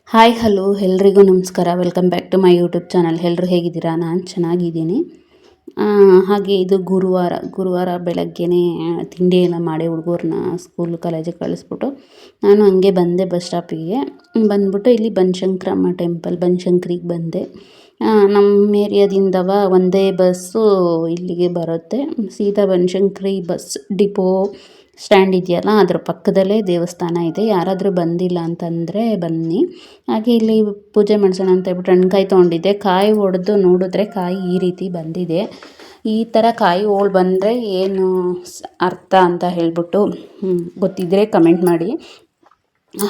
Hi hello ಎಲ್ರಿಗೂ ನಮಸ್ಕಾರ. Welcome back to my YouTube channel. ಎಲ್ಲರೂ ಹೇಗಿದ್ದೀರಾ? ನಾನು ಚೆನ್ನಾಗಿದ್ದೀನಿ. ಹಾಗೆ ಇದು ಗುರುವಾರ ಬೆಳಗ್ಗೆನೇ ತಿಂಡಿ ಎಲ್ಲ ಮಾಡಿ ಹುಡುಗರನ್ನ ಸ್ಕೂಲ್ ಕಾಲೇಜಿಗೆ ಕಳಿಸ್ಬಿಟ್ಟು ನಾನು ಹಂಗೆ ಬಂದೆ ಬಸ್ ಸ್ಟಾಪಿಗೆ. ಬಂದ್ಬಿಟ್ಟು ಇಲ್ಲಿ ಬನಶಂಕರಮ್ಮ ಟೆಂಪಲ್ ಬನಶಂಕರಿಗೆ ಬಂದೆ. ನಮ್ಮ ಏರಿಯಾದಿಂದವ ಒಂದೇ ಬಸ್ಸು ಇಲ್ಲಿಗೆ ಬರುತ್ತೆ. ಸೀದಾ ಬನಶಂಕರಿ ಬಸ್ ಡಿಪೋ ಸ್ಟ್ಯಾಂಡ್ ಇದೆಯಲ್ಲ, ಅದ್ರ ಪಕ್ಕದಲ್ಲೇ ದೇವಸ್ಥಾನ ಇದೆ. ಯಾರಾದರೂ ಬಂದಿಲ್ಲ ಅಂತಂದರೆ ಬನ್ನಿ. ಹಾಗೆ ಇಲ್ಲಿ ಪೂಜೆ ಮಾಡಿಸೋಣ ಅಂತ ಹೇಳ್ಬಿಟ್ಟು ಹಣ್ಕಾಯಿ ತೊಗೊಂಡಿದ್ದೆ. ಕಾಯಿ ಒಡೆದು ನೋಡಿದ್ರೆ ಕಾಯಿ ಈ ರೀತಿ ಬಂದಿದೆ. ಈ ಥರ ಕಾಯಿ ಹೋಳು ಬಂದರೆ ಏನು ಅರ್ಥ ಅಂತ ಹೇಳ್ಬಿಟ್ಟು ಗೊತ್ತಿದ್ದರೆ ಕಮೆಂಟ್ ಮಾಡಿ.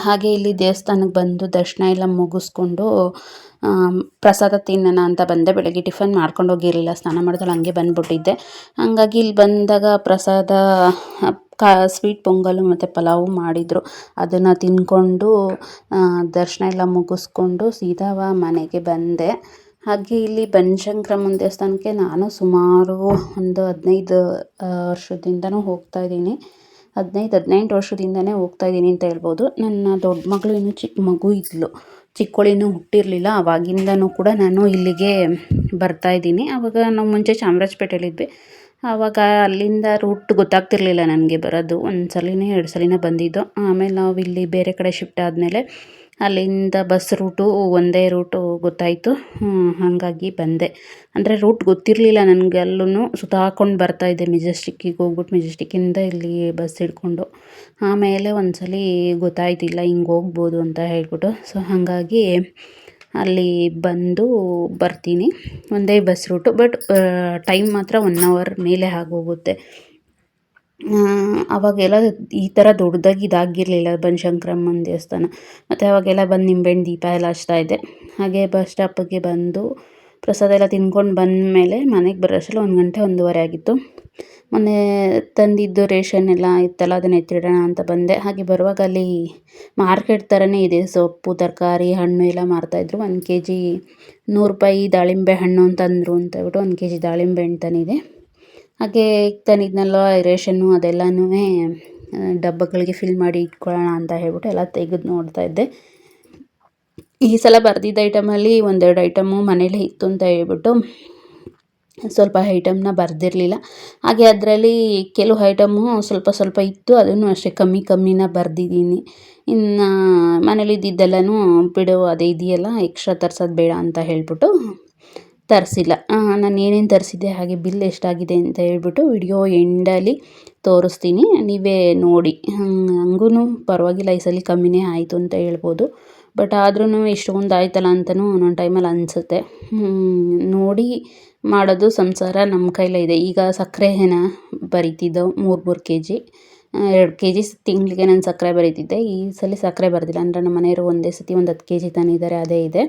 ಹಾಗೆ ಇಲ್ಲಿ ದೇವಸ್ಥಾನಕ್ಕೆ ಬಂದು ದರ್ಶನ ಎಲ್ಲ ಮುಗಿಸ್ಕೊಂಡು ಪ್ರಸಾದ ತಿನ್ನೋಣ ಅಂತ ಬಂದೆ. ಬೆಳಗ್ಗೆ ಟಿಫನ್ ಮಾಡ್ಕೊಂಡು ಹೋಗಿರಲಿಲ್ಲ, ಸ್ನಾನ ಮಾಡಿದ್ರೆ ಹಂಗೆ ಬಂದುಬಿಟ್ಟಿದ್ದೆ. ಹಂಗಾಗಿ ಇಲ್ಲಿ ಬಂದಾಗ ಪ್ರಸಾದ ಸ್ವೀಟ್ ಪೊಂಗಲು ಮತ್ತು ಪಲಾವು ಮಾಡಿದರು. ಅದನ್ನು ತಿಂದ್ಕೊಂಡು ದರ್ಶನ ಎಲ್ಲ ಮುಗಿಸ್ಕೊಂಡು ಸೀದಾ ಮನೆಗೆ ಬಂದೆ. ಹಾಗೆ ಇಲ್ಲಿ ಬನಶಂಕರಮ್ಮನ ದೇವಸ್ಥಾನಕ್ಕೆ ನಾನು ಸುಮಾರು ಒಂದು 15 ವರ್ಷದಿಂದನೂ ಹೋಗ್ತಾಯಿದ್ದೀನಿ. 18 ವರ್ಷದಿಂದನೇ ಹೋಗ್ತಾಯಿದ್ದೀನಿ ಅಂತ ಹೇಳ್ಬೋದು. ನನ್ನ ದೊಡ್ಡ ಮಗಳು ಇನ್ನೂ ಚಿಕ್ಕ ಮಗು ಇದ್ಲು, ಚಿಕ್ಕವಳಿನ್ನೂ ಹುಟ್ಟಿರಲಿಲ್ಲ. ಆವಾಗಿಂದನೂ ಕೂಡ ನಾನು ಇಲ್ಲಿಗೆ ಬರ್ತಾಯಿದ್ದೀನಿ. ಆವಾಗ ನಾವು ಮುಂಚೆ ಚಾಮರಾಜಪೇಟೆಯಲ್ಲಿದ್ವಿ. ಆವಾಗ ಅಲ್ಲಿಂದ ರೂಟ್ ಗೊತ್ತಾಗ್ತಿರ್ಲಿಲ್ಲ ನನಗೆ ಬರೋದು. 1 ಸಲಿನೇ 2 ಸಲಿನೇ ಬಂದಿದ್ದು. ಆಮೇಲೆ ನಾವು ಇಲ್ಲಿ ಬೇರೆ ಕಡೆ ಶಿಫ್ಟ್ ಆದಮೇಲೆ ಅಲ್ಲಿಂದ ಬಸ್ ರೂಟು ಒಂದೇ ರೂಟು ಗೊತ್ತಾಯಿತು. ಹಾಗಾಗಿ ಬಂದೆ. ಅಂದರೆ ರೂಟ್ ಗೊತ್ತಿರಲಿಲ್ಲ ನನಗೆ. ಅಲ್ಲೂ ಸುತ್ತಾಕೊಂಡು ಬರ್ತಾಯಿದ್ದೆ. ಮೆಜೆಸ್ಟಿಕ್ಕಿಗೆ ಹೋಗ್ಬಿಟ್ಟು ಮೆಜೆಸ್ಟಿಕ್ಕಿಂದ ಇಲ್ಲಿ ಬಸ್ ಹಿಡ್ಕೊಂಡು ಆಮೇಲೆ ಒಂದು ಸಲ ಗೊತ್ತಾಯ್ತಿಲ್ಲ ಹಿಂಗೆ ಹೋಗ್ಬೋದು ಅಂತ ಹೇಳ್ಬಿಟ್ಟು. ಸೊ ಹಾಗಾಗಿ ಅಲ್ಲಿ ಬಂದು ಬರ್ತೀನಿ. ಒಂದೇ ಬಸ್ ರೂಟು, ಬಟ್ ಟೈಮ್ ಮಾತ್ರ 1 ಅವರ್ ಮೇಲೆ ಆಗೋಗುತ್ತೆ. ಅವಾಗೆಲ್ಲ ಈ ಥರ ದೊಡ್ಡದಾಗಿ ಇದಾಗಿರಲಿಲ್ಲ ಬನಶಂಕರಮ್ಮನ ದೇವಸ್ಥಾನ. ಮತ್ತು ಅವಾಗೆಲ್ಲ ಬಂದು ನಿಂಬೆಹಣ್ಣು ದೀಪ ಎಲ್ಲ ಹಚ್ತಾಯಿದ್ದೆ. ಹಾಗೆ ಬಸ್ ಸ್ಟಾಪಿಗೆ ಬಂದು ಪ್ರಸಾದ ಎಲ್ಲ ತಿಂದ್ಕೊಂಡು ಬಂದಮೇಲೆ ಮನೆಗೆ ಬರೋಷ್ಟರಲ್ಲಿ 1 ಗಂಟೆ 1:30 ಆಗಿತ್ತು. ಮೊನ್ನೆ ತಂದಿದ್ದು ರೇಷನ್ ಎಲ್ಲ ಇತ್ತಲ್ಲ, ಅದನ್ನು ಎತ್ತಿಡೋಣ ಅಂತ ಬಂದೆ. ಹಾಗೆ ಬರುವಾಗ ಅಲ್ಲಿ ಮಾರ್ಕೆಟ್ ಥರನೇ ಇದೆ, ಸೊಪ್ಪು ತರಕಾರಿ ಹಣ್ಣು ಎಲ್ಲ ಮಾರ್ತಾಯಿದ್ರು. 1 kg 100 ರೂಪಾಯಿ ದಾಳಿಂಬೆ ಹಣ್ಣು ಅಂತಂದರು ಅಂತ ಹೇಳ್ಬಿಟ್ಟು 1 kg ದಾಳಿಂಬೆ ಹಣ್ಣು ತಂದಿದ್ದೆ. ಹಾಗೆ ತಂದಿದ್ನಲ್ವ ರೇಷನ್ನು ಅದೆಲ್ಲನೂ ಡಬ್ಬಗಳಿಗೆ ಫಿಲ್ ಮಾಡಿ ಇಟ್ಕೊಳ್ಳೋಣ ಅಂತ ಹೇಳ್ಬಿಟ್ಟು ಎಲ್ಲ ತೆಗೆದು ನೋಡ್ತಾಯಿದ್ದೆ. ಈ ಸಲ ಬರ್ದಿದ್ದ ಐಟಮಲ್ಲಿ 1-2 ಐಟಮು ಮನೇಲೇ ಇತ್ತು ಅಂತ ಹೇಳ್ಬಿಟ್ಟು ಸ್ವಲ್ಪ ಐಟಮ್ನ ಬರೆದಿರಲಿಲ್ಲ. ಹಾಗೆ ಅದರಲ್ಲಿ ಕೆಲವು ಐಟಮು ಸ್ವಲ್ಪ ಇತ್ತು, ಅದನ್ನು ಅಷ್ಟೇ ಕಮ್ಮಿನ ಬರೆದಿದ್ದೀನಿ. ಇನ್ನು ಮನೇಲಿದ್ದೆಲ್ಲನೂ ಬಿಡು, ಅದೇ ಇದೆಯಲ್ಲ ಎಕ್ಸ್ಟ್ರಾ ತರ್ಸೋದು ಬೇಡ ಅಂತ ಹೇಳ್ಬಿಟ್ಟು ತರಿಸಿಲ್ಲ. ನಾನು ಏನೇನು ತರಿಸಿದ್ದೆ ಹಾಗೆ ಬಿಲ್ ಎಷ್ಟಾಗಿದೆ ಅಂತ ಹೇಳ್ಬಿಟ್ಟು ವಿಡಿಯೋ ಎಂಡಲ್ಲಿ ತೋರಿಸ್ತೀನಿ, ನೀವೇ ನೋಡಿ. ಹಂಗೂ ಪರವಾಗಿಲ್ಲ, ಈ ಸಲ ಕಮ್ಮಿನೇ ಆಯಿತು ಅಂತ ಹೇಳ್ಬೋದು. ಬಟ್ ಆದ್ರೂ ಇಷ್ಟೊಂದು ಆಯ್ತಲ್ಲ ಅಂತಲೂ ಒಂದೊಂದು ಟೈಮಲ್ಲಿ ಅನಿಸುತ್ತೆ. ನೋಡಿ ಮಾಡೋದು ಸಂಸಾರ ನಮ್ಮ ಕೈಲೇ ಇದೆ. ಈಗ ಸಕ್ಕರೆನ ಬರೀತಿದ್ದೋ 3 kg 2 kg ತಿಂಗಳಿಗೆ ನಾನು ಸಕ್ಕರೆ ಬರೀತಿದ್ದೆ. ಈ ಸಲ ಸಕ್ಕರೆ ಬರೆದಿಲ್ಲ. ಅಂದರೆ ನಮ್ಮ ಮನೆಯವರು ಒಂದೇ ಸತಿ 10 kg ತಂದಿದ್ದಾರೆ, ಅದೇ ಇದೆ.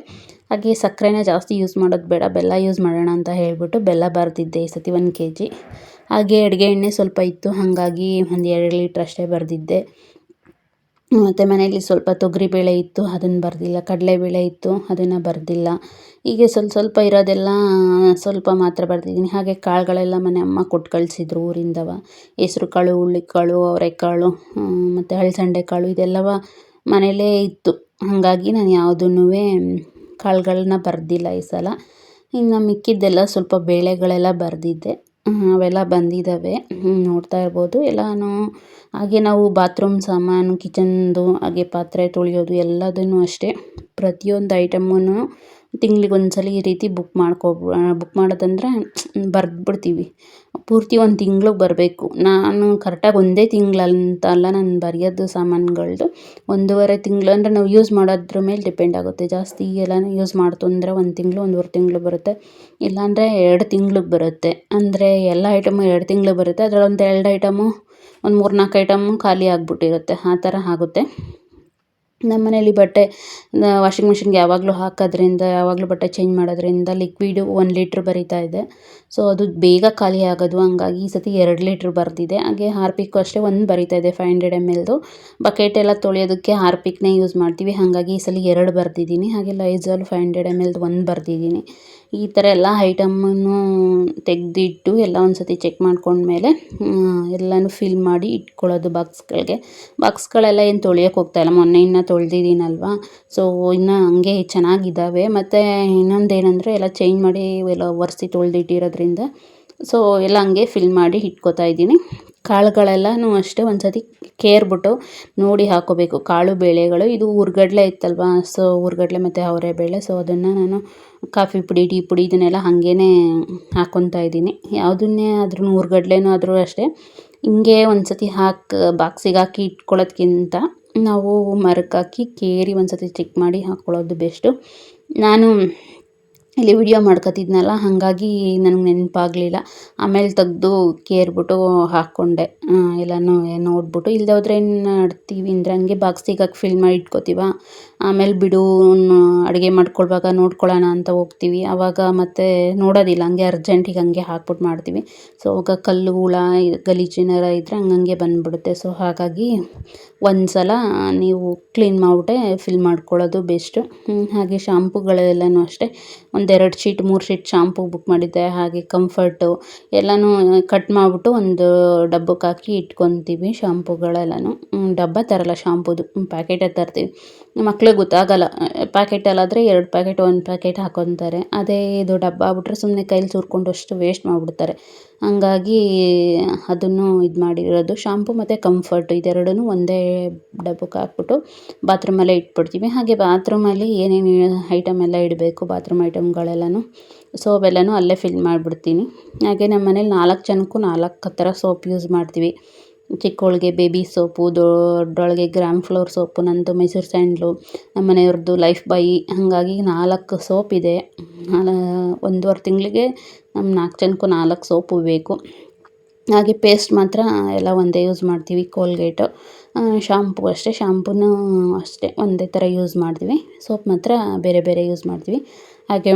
ಹಾಗೆ ಸಕ್ಕರೆನ ಜಾಸ್ತಿ ಯೂಸ್ ಮಾಡೋದು ಬೇಡ, ಬೆಲ್ಲ ಯೂಸ್ ಮಾಡೋಣ ಅಂತ ಹೇಳ್ಬಿಟ್ಟು ಬೆಲ್ಲ ಬರೆದಿದ್ದೆ ಈ ಸತಿ 1 kg. ಹಾಗೆ ಅಡುಗೆ ಎಣ್ಣೆ ಸ್ವಲ್ಪ ಇತ್ತು, ಹಾಗಾಗಿ 1-2 ಲೀಟ್ರ್ ಅಷ್ಟೇ ಬರೆದಿದ್ದೆ. ಮತ್ತು ಮನೆಯಲ್ಲಿ ಸ್ವಲ್ಪ ತೊಗರಿಬೇಳೆ ಇತ್ತು, ಅದನ್ನು ಬರೆದಿಲ್ಲ. ಕಡಲೆಬೇಳೆ ಇತ್ತು, ಅದನ್ನು ಬರೆದಿಲ್ಲ. ಹೀಗೆ ಸ್ವಲ್ಪ ಇರೋದೆಲ್ಲ ಸ್ವಲ್ಪ ಮಾತ್ರ ಬರೆದಿದ್ದೀನಿ. ಹಾಗೆ ಕಾಳುಗಳೆಲ್ಲ ಮನೆ ಅಮ್ಮ ಕೊಟ್ಟು ಕಳಿಸಿದ್ರು ಊರಿಂದವ. ಹೆಸ್ರು ಕಾಳು, ಹುಳ್ಳಿಕಾಳು, ಅವರೆಕಾಳು ಮತ್ತು ಹಲಸಂಡೆ ಕಾಳು ಇದೆಲ್ಲವ ಮನೇಲೇ ಇತ್ತು. ಹಾಗಾಗಿ ನಾನು ಯಾವುದನ್ನೂ ಕಾಳುಗಳನ್ನ ಬರೆದಿಲ್ಲ ಈ ಸಲ. ಇನ್ನು ಮಿಕ್ಕಿದ್ದೆಲ್ಲ ಸ್ವಲ್ಪ ಬೇಳೆಗಳೆಲ್ಲ ಬರೆದಿದ್ದೆ, ಅವೆಲ್ಲ ಬಂದಿದ್ದಾವೆ, ನೋಡ್ತಾ ಇರ್ಬೋದು ಎಲ್ಲನೂ. ಹಾಗೆ ನಾವು ಬಾತ್ರೂಮ್ ಸಾಮಾನು, ಕಿಚನ್ದು, ಹಾಗೆ ಪಾತ್ರೆ ತೊಳೆಯೋದು ಎಲ್ಲದನ್ನು ಅಷ್ಟೇ ಪ್ರತಿಯೊಂದು ಐಟಮನ್ನು ತಿಂಗ್ಳಿಗೆ 1 ಸಲ ಈ ರೀತಿ ಬುಕ್ ಮಾಡೋದಂದರೆ ಬರೆದ್ಬಿಡ್ತೀವಿ. ಪೂರ್ತಿ 1 ತಿಂಗ್ಳಿಗೆ ಬರಬೇಕು. ನಾನು ಕರೆಕ್ಟಾಗಿ ಒಂದೇ ತಿಂಗಳಂತ ಅಲ್ಲ ನಾನು ಬರೆಯೋದು ಸಾಮಾನುಗಳದ್ದು. 1.5 ತಿಂಗಳು ಅಂದರೆ ನಾವು ಯೂಸ್ ಮಾಡೋದ್ರ ಮೇಲೆ ಡಿಪೆಂಡ್ ಆಗುತ್ತೆ. ಜಾಸ್ತಿ ಎಲ್ಲನೂ ಯೂಸ್ ಮಾಡ್ತು ಅಂದರೆ 1 ತಿಂಗಳು 1.5 ತಿಂಗಳು ಬರುತ್ತೆ. ಇಲ್ಲಾಂದರೆ 2 ತಿಂಗ್ಳಿಗೆ ಬರುತ್ತೆ. ಅಂದರೆ ಎಲ್ಲ ಐಟಮು 2 ತಿಂಗ್ಳಿಗೆ ಬರುತ್ತೆ. ಅದರಲ್ಲಿ 1-2 ಐಟಮು 3-4 ಐಟಮು ಖಾಲಿ ಆಗಿಬಿಟ್ಟಿರುತ್ತೆ. ಆ ಥರ ಆಗುತ್ತೆ. ನಮ್ಮ ಮನೇಲಿ ಬಟ್ಟೆ ವಾಷಿಂಗ್ ಮಿಷಿನ್ಗೆ ಯಾವಾಗಲೂ ಹಾಕೋದ್ರಿಂದ, ಯಾವಾಗಲೂ ಬಟ್ಟೆ ಚೇಂಜ್ ಮಾಡೋದ್ರಿಂದ ಲಿಕ್ವಿಡು 1 ಲೀಟ್ರ್ ಬರೀತಾ ಇದೆ. ಸೊ ಅದು ಬೇಗ ಖಾಲಿ ಆಗೋದು. ಹಂಗಾಗಿ ಈ ಸತಿ 2 ಲೀಟ್ರ್ ಬರೆದಿದೆ. ಹಾಗೆ ಹಾರ್ಪಿಕ್ಕು ಅಷ್ಟೇ 1 ಬರೀತಾ ಇದೆ 500 ml. ಬಕೆಟ್ ಎಲ್ಲ ತೊಳೆಯೋದಕ್ಕೆ ಹಾರ್ಪಿಕ್ನೇ ಯೂಸ್ ಮಾಡ್ತೀವಿ, ಹಾಗಾಗಿ ಈ ಸಲ 2 ಬರೆದಿದ್ದೀನಿ. ಹಾಗೆ ಲೈಝಾಲ್ 500 ml 1 ಬರೆದಿದ್ದೀನಿ. ಈ ಥರ ಎಲ್ಲ ಐಟಮನ್ನು ತೆಗೆದಿಟ್ಟು ಎಲ್ಲ ಒಂದು ಸತಿ ಚೆಕ್ ಮಾಡ್ಕೊಂಡ್ಮೇಲೆ ಎಲ್ಲನೂ ಫಿಲ್ ಮಾಡಿ ಇಟ್ಕೊಳ್ಳೋದು ಬಾಕ್ಸ್ಗಳೆಲ್ಲ ಏನು ತೊಳೆಯೋಕೆ ಹೋಗ್ತಾಯಿಲ್ಲ, ಮೊನ್ನೆ ಇನ್ನೂ ತೊಳೆದಿದ್ದೀನಲ್ವ. ಸೊ ಇನ್ನು ಹಂಗೆ ಚೆನ್ನಾಗಿದ್ದಾವೆ. ಮತ್ತು ಇನ್ನೊಂದೇನೆಂದರೆ ಎಲ್ಲ ಚೇಂಜ್ ಮಾಡಿ ಎಲ್ಲ ಒರೆಸಿ ತೊಳೆದಿಟ್ಟಿರೋದ್ರಿಂದ ಸೊ ಎಲ್ಲ ಹಂಗೆ ಫಿಲ್ ಮಾಡಿ ಇಟ್ಕೋತಾ ಇದ್ದೀನಿ. ಕಾಳುಗಳೆಲ್ಲನೂ ಅಷ್ಟೇ ಒಂದು ಸತಿ ಕೇರ್ಬಿಟ್ಟು ನೋಡಿ ಹಾಕ್ಕೋಬೇಕು. ಕಾಳು ಬೇಳೆಗಳು ಇದು ಹುರ್ಗಡ್ಲೆ ಇತ್ತಲ್ವ, ಸೊ ಹುರ್ಗಡ್ಲೆ ಮತ್ತು ಅವರೆಬೇಳೆ, ಸೊ ಅದನ್ನು ನಾನು ಕಾಫಿ ಪುಡಿ ಟೀ ಪುಡಿ ಇದನ್ನೆಲ್ಲ ಹಾಗೇ ಹಾಕ್ಕೊತಾ ಇದ್ದೀನಿ. ಯಾವುದನ್ನೇ ಆದ್ರೂ ಹುರ್ಗಡ್ಲೆನೂ ಆದರೂ ಅಷ್ಟೇ ಹಿಂಗೆ ಒಂದು ಸತಿ ಬಾಕ್ಸಿಗೆ ಹಾಕಿ ಇಟ್ಕೊಳ್ಳೋದ್ಕಿಂತ ನಾವು ಮರಕ್ಕೆ ಹಾಕಿ ಕೇರಿ ಒಂದು ಸತಿ ಚೆಕ್ ಮಾಡಿ ಹಾಕ್ಕೊಳ್ಳೋದು ಬೆಸ್ಟು. ನಾನು ಇಲ್ಲಿ ವಿಡಿಯೋ ಮಾಡ್ಕೊತಿದ್ನಲ್ಲ, ಹಾಗಾಗಿ ನನಗೆ ನೆನಪಾಗಲಿಲ್ಲ. ಆಮೇಲೆ ತೆಗೆದು ಕೇರ್ಬಿಟ್ಟು ಹಾಕ್ಕೊಂಡೆ ಎಲ್ಲನೂ ನೋಡ್ಬಿಟ್ಟು. ಇಲ್ಲದೆ ಹೋದ್ರೆ ಏನು ಮಾಡ್ತೀವಿ ಅಂದರೆ ಹಂಗೆ ಬಾಕ್ಸಿಗೆ ಹಾಕಿ ಫಿಲ್ ಮಾಡಿ ಇಟ್ಕೋತೀವ. ಆಮೇಲೆ ಬಿಡು ಅಡುಗೆ ಮಾಡ್ಕೊಳ್ವಾಗ ನೋಡ್ಕೊಳ್ಳೋಣ ಅಂತ ಹೋಗ್ತೀವಿ, ಆವಾಗ ಮತ್ತೆ ನೋಡೋದಿಲ್ಲ, ಹಂಗೆ ಅರ್ಜೆಂಟಿಗೆ ಹಂಗೆ ಹಾಕ್ಬಿಟ್ಟು ಮಾಡ್ತೀವಿ. ಸೊ ಆವಾಗ ಕಲ್ಲು ಹುಳ ಗಲೀಜಿನಾರ ಇದ್ದರೆ ಹಂಗಂಗೆ ಬಂದುಬಿಡುತ್ತೆ. ಸೊ ಹಾಗಾಗಿ ಒಂದು ಸಲ ನೀವು ಕ್ಲೀನ್ ಮಾಡಿಬಿಟ್ಟೆ ಫಿಲ್ ಮಾಡ್ಕೊಳ್ಳೋದು ಬೆಸ್ಟು. ಹಾಗೆ ಶಾಂಪುಗಳೆಲ್ಲನೂ ಅಷ್ಟೇ ಒಂದೆರಡು ಶೀಟ್ 3 ಶೀಟ್ ಶಾಂಪು ಬುಕ್ ಮಾಡಿದ್ದೆ. ಹಾಗೆ ಕಂಫರ್ಟು ಎಲ್ಲನೂ ಕಟ್ ಮಾಡಿಬಿಟ್ಟು ಒಂದು ಡಬ್ಬಕ್ಕೆ ಹಾಕಿ ಇಟ್ಕೊತೀವಿ. ಶಾಂಪುಗಳೆಲ್ಲನೂ ಡಬ್ಬ ತರಲ್ಲ, ಶಾಂಪುದು ಪ್ಯಾಕೆಟೇ ತರ್ತೀವಿ. ಮಕ್ಳಿಗೆ ಗೊತ್ತಾಗಲ್ಲ, ಪ್ಯಾಕೆಟಲ್ಲಾದರೆ 2 ಪ್ಯಾಕೆಟ್ 1 ಪ್ಯಾಕೆಟ್ ಹಾಕೊತಾರೆ. ಅದೇ ಇದು ಡಬ್ಬ ಆಗ್ಬಿಟ್ರೆ ಸುಮ್ಮನೆ ಕೈಲಿ ಸುರ್ಕೊಂಡು ಅಷ್ಟು ವೇಸ್ಟ್ ಮಾಡಿಬಿಡ್ತಾರೆ. ಹಂಗಾಗಿ ಅದನ್ನು ಇದು ಮಾಡಿರೋದು. ಶಾಂಪು ಮತ್ತು ಕಂಫರ್ಟು ಇದೆರಡೂ ಒಂದೇ ಡಬ್ಬಕ್ಕೆ ಹಾಕ್ಬಿಟ್ಟು ಬಾತ್ರೂಮಲ್ಲೇ ಇಟ್ಬಿಡ್ತೀವಿ. ಹಾಗೆ ಬಾತ್ರೂಮಲ್ಲಿ ಏನೇನು ಐಟಮ್ ಎಲ್ಲ ಇಡಬೇಕು, ಬಾತ್ರೂಮ್ ಐಟಮ್ಗಳೆಲ್ಲನೂ ಸೋಪೆಲ್ಲನೂ ಅಲ್ಲೇ ಫಿಲ್ ಮಾಡಿಬಿಡ್ತೀನಿ. ಹಾಗೆ ನಮ್ಮ ಮನೇಲಿ 4 ಜನಕ್ಕೂ 4 ಥರ ಸೋಪ್ ಯೂಸ್ ಮಾಡ್ತೀವಿ. ಚಿಕ್ಕವಳಿಗೆ ಬೇಬಿ ಸೋಪು, ದೊಡ್ಡೊಳಗೆ ಗ್ರಾಮ್ ಫ್ಲೋರ್ ಸೋಪು, ನಂದು ಮೈಸೂರು ಸ್ಯಾಂಡ್ಲು, ನಮ್ಮ ಮನೆಯವ್ರದ್ದು ಲೈಫ್ ಬಾಯಿ. ಹಾಗಾಗಿ 4 ಸೋಪ್ ಇದೆ. 1.5 ತಿಂಗಳಿಗೆ ನಮ್ಮ 4 ಜನಕ್ಕೂ 4 ಸೋಪು ಬೇಕು. ಹಾಗೆ ಪೇಸ್ಟ್ ಮಾತ್ರ ಎಲ್ಲ ಒಂದೇ ಯೂಸ್ ಮಾಡ್ತೀವಿ, ಕೋಲ್ಗೇಟು. ಶಾಂಪು ಅಷ್ಟೇ, ಶಾಂಪೂನೂ ಅಷ್ಟೇ ಒಂದೇ ಥರ ಯೂಸ್ ಮಾಡ್ತೀವಿ. ಸೋಪ್ ಮಾತ್ರ ಬೇರೆ ಬೇರೆ ಯೂಸ್ ಮಾಡ್ತೀವಿ. ಹಾಗೆ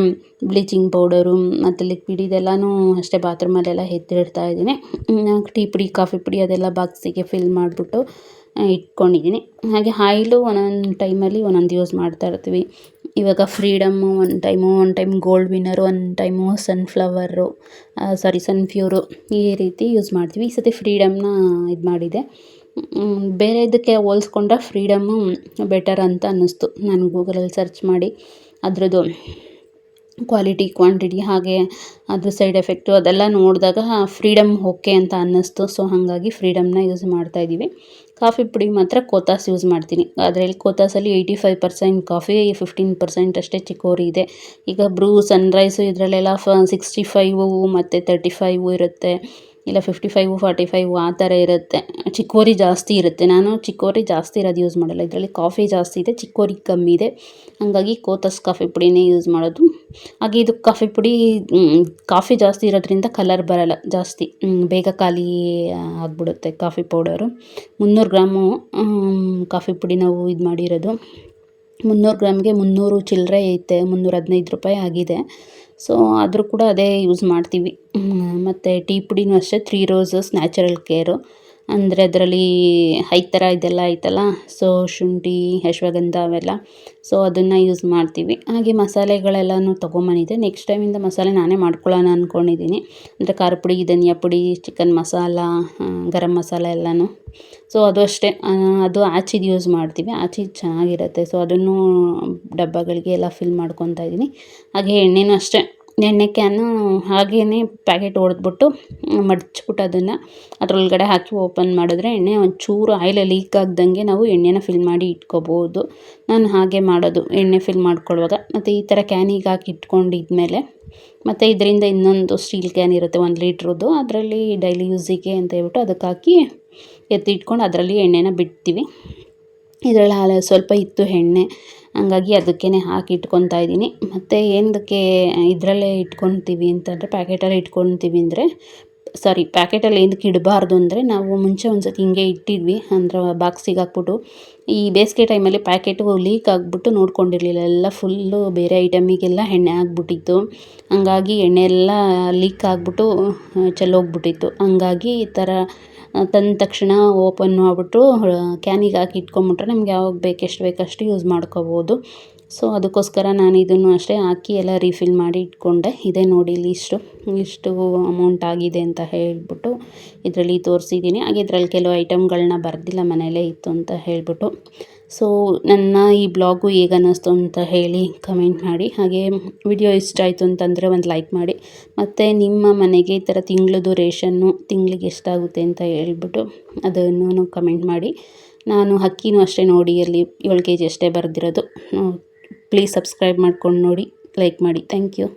ಬ್ಲೀಚಿಂಗ್ ಪೌಡರು ಮತ್ತು ಲಿಕ್ವಿಡ್ ಇದೆಲ್ಲನೂ ಅಷ್ಟೇ ಬಾತ್ರೂಮಲ್ಲೆಲ್ಲ ಎತ್ತಿಡ್ತಾ ಇದ್ದೀನಿ. ಟೀ ಪುಡಿ ಕಾಫಿ ಪುಡಿ ಅದೆಲ್ಲ ಬಾಕ್ಸಿಗೆ ಫಿಲ್ ಮಾಡಿಬಿಟ್ಟು ಇಟ್ಕೊಂಡಿದ್ದೀನಿ. ಹಾಗೆ ಆಯಿಲು ಒಂದೊಂದು ಟೈಮಲ್ಲಿ ಒಂದೊಂದು ಯೂಸ್ ಮಾಡ್ತಾ ಇರ್ತೀವಿ. ಇವಾಗ ಫ್ರೀಡಮ್ಮು ಒಂದು ಟೈಮ್ ಗೋಲ್ಡ್ ವಿನ್ನರು, ಒಂದು ಟೈಮು ಸನ್ಪ್ಯೂರು ಈ ರೀತಿ ಯೂಸ್ ಮಾಡ್ತೀವಿ. ಈ ಸತಿ ಫ್ರೀಡಮ್ನ ಇದು ಮಾಡಿದೆ. ಬೇರೆ ಇದಕ್ಕೆ ಹೋಲಿಸ್ಕೊಂಡ್ರೆ ಫ್ರೀಡಮ್ಮು ಬೆಟರ್ ಅಂತ ಅನ್ನಿಸ್ತು. ನಾನು ಗೂಗಲಲ್ಲಿ ಸರ್ಚ್ ಮಾಡಿ ಅದರದ್ದು ಕ್ವಾಲಿಟಿ ಕ್ವಾಂಟಿಟಿ ಹಾಗೆ ಅದ್ರ ಸೈಡ್ ಎಫೆಕ್ಟು ಅದೆಲ್ಲ ನೋಡಿದಾಗ ಫ್ರೀಡಮ್ ಓಕೆ ಅಂತ ಅನ್ನಿಸ್ತು. ಸೊ ಹಾಗಾಗಿ ಫ್ರೀಡಮ್ನ ಯೂಸ್ ಮಾಡ್ತಾಯಿದ್ದೀವಿ. ಕಾಫಿ ಪುಡಿ ಮಾತ್ರ ಕೋತಾಸ್ ಯೂಸ್ ಮಾಡ್ತೀನಿ. ಅದರಲ್ಲಿ ಕೋತಾಸಲ್ಲಿ 85% ಕಾಫಿ, 15% ಅಷ್ಟೇ ಚಿಕೋರಿ ಇದೆ. ಈಗ ಬ್ರೂ ಸನ್ರೈಸು ಇದರಲ್ಲೆಲ್ಲ 65 ಮತ್ತು 35 ಇರುತ್ತೆ, ಇಲ್ಲ 55 45 ಆ ಥರ ಇರುತ್ತೆ. ಚಿಕ್ಕೋರಿ ಜಾಸ್ತಿ ಇರುತ್ತೆ. ನಾನು ಚಿಕ್ಕೋರಿ ಜಾಸ್ತಿ ಇರೋದು ಯೂಸ್ ಮಾಡಲ್ಲ. ಇದರಲ್ಲಿ ಕಾಫಿ ಜಾಸ್ತಿ ಇದೆ, ಚಿಕ್ಕೋರಿ ಕಮ್ಮಿ ಇದೆ. ಹಾಗಾಗಿ ಕೋತಾಸ್ ಕಾಫಿ ಪುಡಿನೇ ಯೂಸ್ ಮಾಡೋದು. ಹಾಗೆ ಇದು ಕಾಫಿ ಪುಡಿ ಕಾಫಿ ಜಾಸ್ತಿ ಇರೋದ್ರಿಂದ ಕಲರ್ ಬರಲ್ಲ ಜಾಸ್ತಿ, ಬೇಗ ಖಾಲಿ ಆಗಿಬಿಡುತ್ತೆ. ಕಾಫಿ ಪೌಡರು 300 ಗ್ರಾಮು ಕಾಫಿ ಪುಡಿ ನಾವು ಇದು ಮಾಡಿರೋದು. 300 ಗ್ರಾಮ್ಗೆ 300 ಚಿಲ್ಲರೆ ಐತೆ, 315 ರೂಪಾಯಿ ಆಗಿದೆ. ಸೊ ಆದರೂ ಕೂಡ ಅದೇ ಯೂಸ್ ಮಾಡ್ತೀವಿ. ಮತ್ತು ಟೀ ಪುಡಿನೂ ಅಷ್ಟೇ 3 ರೋಸಸ್ ನ್ಯಾಚುರಲ್ ಕೇರು, ಅಂದರೆ ಅದರಲ್ಲಿ 5 ಥರ ಇದೆಲ್ಲ ಐತಲ್ಲ, ಸೊ ಶುಂಠಿ, ಅಶ್ವಗಂಧ ಅವೆಲ್ಲ, ಸೊ ಅದನ್ನು ಯೂಸ್ ಮಾಡ್ತೀವಿ. ಹಾಗೆ ಮಸಾಲೆಗಳೆಲ್ಲನೂ ತೊಗೊಂಬಂದಿದ್ದೆ. ನೆಕ್ಸ್ಟ್ ಟೈಮಿಂದ ಮಸಾಲೆ ನಾನೇ ಮಾಡ್ಕೊಳ್ಳೋಣ ಅಂದ್ಕೊಂಡಿದ್ದೀನಿ. ಅಂದರೆ ಖಾರ ಪುಡಿ, ಧನಿಯಾ ಪುಡಿ, ಚಿಕನ್ ಮಸಾಲ, ಗರಂ ಮಸಾಲ ಎಲ್ಲನೂ. ಸೊ ಅದು ಅಷ್ಟೇ, ಅದು ಆಚಿದು ಯೂಸ್ ಮಾಡ್ತೀವಿ. ಆಚಿದು ಚೆನ್ನಾಗಿರುತ್ತೆ. ಸೊ ಅದನ್ನು ಡಬ್ಬಗಳಿಗೆ ಎಲ್ಲ ಫಿಲ್ ಮಾಡ್ಕೊತಾ ಇದ್ದೀನಿ. ಹಾಗೆ ಎಣ್ಣೆನೂ ಅಷ್ಟೇ, ಎಣ್ಣೆ ಕ್ಯಾನು ಹಾಗೇ ಪ್ಯಾಕೆಟ್ ಹೊಡೆದ್ಬಿಟ್ಟು ಮಡಚ್ಬಿಟ್ಟು ಅದನ್ನು ಅದರೊಳಗಡೆ ಹಾಕಿ ಓಪನ್ ಮಾಡಿದ್ರೆ ಎಣ್ಣೆ ಒಂಚೂರು ಆಯಿಲ್ ಲೀಕ್ ಆಗ್ದಂಗೆ ನಾವು ಎಣ್ಣೆನ ಫಿಲ್ ಮಾಡಿ ಇಟ್ಕೋಬೋದು. ನಾನು ಹಾಗೆ ಮಾಡೋದು ಎಣ್ಣೆ ಫಿಲ್ ಮಾಡ್ಕೊಳ್ಳುವಾಗ. ಮತ್ತು ಈ ಥರ ಕ್ಯಾನಿಗೆ ಹಾಕಿ ಇಟ್ಕೊಂಡಿದ್ಮೇಲೆ ಮತ್ತು ಇದರಿಂದ ಇನ್ನೊಂದು ಸ್ಟೀಲ್ ಕ್ಯಾನ್ ಇರುತ್ತೆ 1 ಲೀಟ್ರದ್ದು, ಅದರಲ್ಲಿ ಡೈಲಿ ಯೂಸಿಗೆ ಅಂತ ಹೇಳ್ಬಿಟ್ಟು ಅದಕ್ಕೆ ಹಾಕಿ ಎತ್ತಿಟ್ಕೊಂಡು ಅದರಲ್ಲಿ ಎಣ್ಣೆನ ಬಿಡ್ತೀವಿ. ಇದರಲ್ಲಿ ಸ್ವಲ್ಪ ಇತ್ತು ಎಣ್ಣೆ, ಹಂಗಾಗಿ ಅದಕ್ಕೇ ಹಾಕಿ ಇಟ್ಕೊತಾ ಇದ್ದೀನಿ. ಮತ್ತು ಏನಕ್ಕೆ ಇದರಲ್ಲೇ ಇಟ್ಕೊತೀವಿ ಅಂತಂದರೆ ಪ್ಯಾಕೆಟಲ್ಲಿ ಇಟ್ಕೊತೀವಿ ಅಂದರೆ ಪ್ಯಾಕೆಟಲ್ಲಿ ಏನಕ್ಕೆ ಇಡಬಾರ್ದು ಅಂದರೆ, ನಾವು ಮುಂಚೆ ಒಂದು ಸತಿ ಹಿಂಗೆ ಇಟ್ಟಿದ್ವಿ, ಅಂದ್ರೆ ಬಾಕ್ಸಿಗೆ ಹಾಕ್ಬಿಟ್ಟು ಈ ಬೇಸಿಗೆ ಟೈಮಲ್ಲಿ ಪ್ಯಾಕೆಟು ಲೀಕ್ ಆಗಿಬಿಟ್ಟು ನೋಡ್ಕೊಂಡಿರಲಿಲ್ಲ, ಎಲ್ಲ ಫುಲ್ಲು ಬೇರೆ ಐಟಮಿಗೆಲ್ಲ ಎಣ್ಣೆ ಆಗಿಬಿಟ್ಟಿತ್ತು. ಹಂಗಾಗಿ ಎಣ್ಣೆ ಎಲ್ಲ ಲೀಕ್ ಆಗಿಬಿಟ್ಟು ಚೆಲ್ಲೋಗ್ಬಿಟ್ಟಿತ್ತು. ಹಂಗಾಗಿ ಈ ಥರ ತಂದ ತಕ್ಷಣ ಓಪನ್ ಮಾಡಿಬಿಟ್ಟು ಕ್ಯಾನಿಗೆ ಹಾಕಿ ಇಟ್ಕೊಂಬಿಟ್ರೆ ನಮ್ಗೆ ಯಾವಾಗ ಬೇಕು ಎಷ್ಟು ಬೇಕಷ್ಟು ಯೂಸ್ ಮಾಡ್ಕೋಬೋದು. ಸೊ ಅದಕ್ಕೋಸ್ಕರ ನಾನು ಇದನ್ನು ಅಷ್ಟೇ ಹಾಕಿ ಎಲ್ಲ ರೀಫಿಲ್ ಮಾಡಿ ಇಟ್ಕೊಂಡೆ. ಇದೆ ನೋಡಿ ಇಲ್ಲಿ ಇಷ್ಟು ಅಮೌಂಟ್ ಆಗಿದೆ ಅಂತ ಹೇಳ್ಬಿಟ್ಟು ಇದರಲ್ಲಿ ತೋರಿಸಿದ್ದೀನಿ. ಹಾಗೆ ಇದರಲ್ಲಿ ಕೆಲವು ಐಟಮ್ಗಳನ್ನ ಬರೆದಿಲ್ಲ, ಮನೆಯಲ್ಲೇ ಇತ್ತು ಅಂತ ಹೇಳ್ಬಿಟ್ಟು. ಸೊ ನನ್ನ ಈ ಬ್ಲಾಗು ಹೇಗೆ ಅನ್ನಿಸ್ತು ಅಂತ ಹೇಳಿ ಕಮೆಂಟ್ ಮಾಡಿ. ಹಾಗೆ ವಿಡಿಯೋ ಇಷ್ಟ ಆಯಿತು ಅಂತಂದರೆ ಒಂದು ಲೈಕ್ ಮಾಡಿ. ಮತ್ತು ನಿಮ್ಮ ಮನೆಗೆ ಈ ಥರ ತಿಂಗಳದು ರೇಷನ್ನು ತಿಂಗಳಿಗೆ ಎಷ್ಟಾಗುತ್ತೆ ಅಂತ ಹೇಳ್ಬಿಟ್ಟು ಅದನ್ನು ಕಮೆಂಟ್ ಮಾಡಿ. ನಾನು ಅಕ್ಕಿನೂ ಅಷ್ಟೇ ನೋಡಿ ಅಲ್ಲಿ 7 kg ಅಷ್ಟೇ ಬರೆದಿರೋದು. ಪ್ಲೀಸ್ ಸಬ್ಸ್ಕ್ರೈಬ್ ಮಾಡ್ಕೊಂಡು ನೋಡಿ, ಲೈಕ್ ಮಾಡಿ. Thank you.